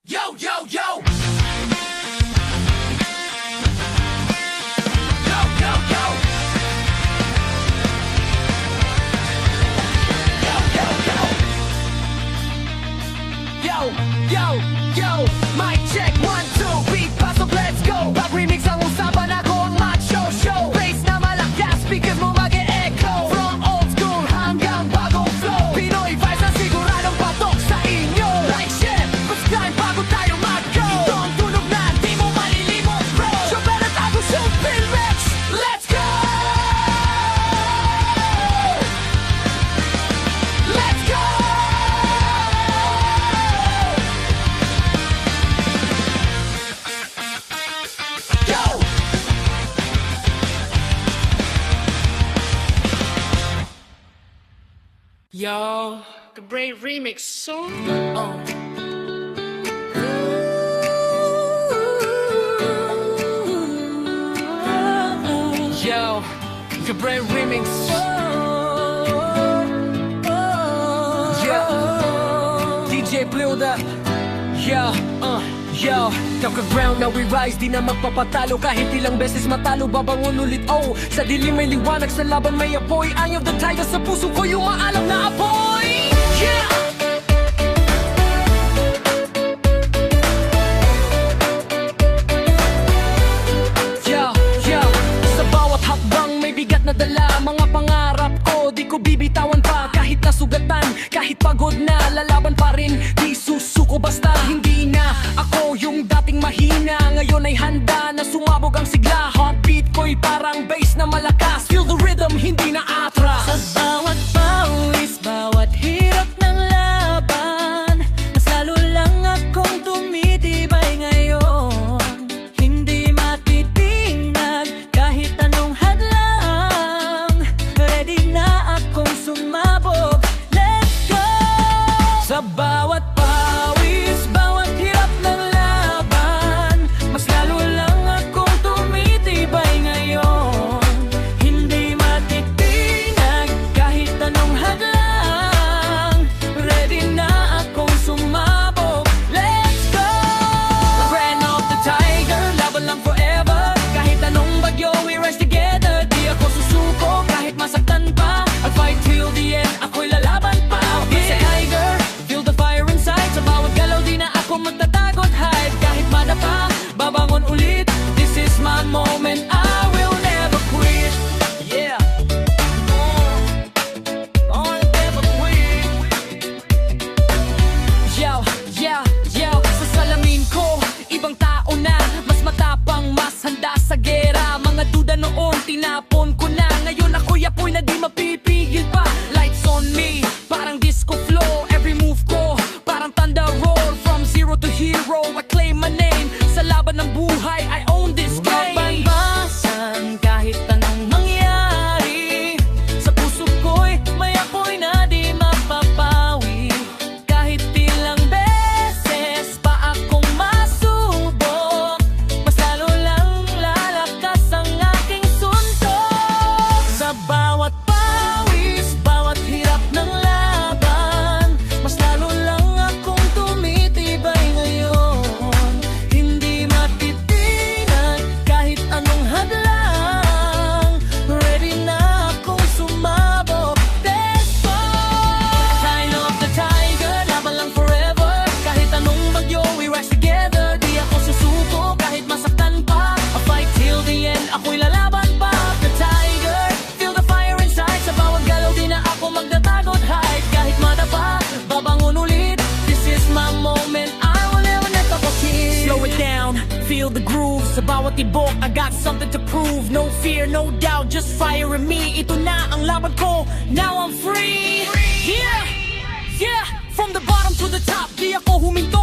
Yo, yo, yo! Yo, yo, yo! Yo, yo, yo! Yo, yo, yo! Mic check, 1, 2, beat, pasok, let's go! Pag remix ang usapan, ako ang macho show. Bass na malakas, speakers mo mag-e-echo. From old school hanggang bagong flow, Pinoy vibes na siguradong patok sa inyo. Like, share, subscribe bago tayo mag-go. Ito ang tunog na di mo malilimot, bro. Chobera tago show, Pilrex, let's go! Let's go! Go! Yo, the Bray remix song. Yo, the Bray remix. Yeah, DJ Plilda. Yo, Ground na we rise, di na magpapatalo. Kahit ilang beses matalo, babangon ulit, oh. Sa dilim may liwanag, sa laban may apoy. Eye of the tiger, sa puso ko yung maalam na apoy. Yeah! Yo, sa bawat hakbang may bigat na dala. Mga pangarap ko, di ko bibitawan pa. Kahit nasugatan, kahit pagod na, lalaban pa rin. Di susuko basta hindi na ako yung dating mahina. Ngayon ay handa na sumabog ang sigla. Heartbeat ko'y parang bass na malakas. Feel the rhythm, hindi na atras. Sa bawat pawis, bawat hirap ng laban, mas lalo lang akong tumitibay ngayon. Hindi matitinag kahit anong hadlang. Ready na akong sumabog. Let's go! Sa bawat pawis, bawat hirap ng laban, mas lalo lang akong tumitibay ngayon. Hindi matitinag kahit anong hadlang. Ready na akong sumabog. Let's go! Brand of the tiger, laban lang forever. Kahit anong bagyo, we rise together. Di ako susuko kahit masaktan pa. I'll fight till the end, ako'y lalaban pa. It's a tiger, feel the fire inside. Sa bawat galaw di na ako magtatagot hide. Kahit madapa, babangon ulit. This is my moment, I will never quit. Yeah. I'll never quit. Yo, sa salamin ko, ibang tao na. Mas matapang, mas handa sa gera. Mga duda noon, tinapon ko na. Ngayon ako'y apoy na di mapipigil pa. Lights on me, parang disco flow. Every move ko, parang thunder roll. From zero to hero, I claim my name. Sa laban ng buhay, I own this game. Mabanbasan kahit anong mangyari. Sa puso ko'y may apoy na di mapapawi. Kahit ilang beses pa akong masubok, mas lalo lang lalakas ang aking suntok. Sa bawat pawis, bawat hirap ng laban, mas lalo lang akong tumitibay ngayon. Hindi matitinag kahit anong hadlang. Ready na akong sumabog. Let's go! Sign of the tiger, laban lang forever. Kahit anong bagyo, we rise together. Di ako susuko kahit masaktan pa. I'll fight till the end, ako'y lalaban pa. The tiger, feel the fire inside. Sa bawat galaw di na ako magtatagot hide. Kahit madapa, babangon ulit. This is my moment, I will never let up a kid. Slow it down, feel the groove. Sa bawat tibok, I got something to prove. No fear, no doubt, just fire in me. Ito na ang laban ko, now I'm free. Yeah, from the bottom to the top, di ako huminto.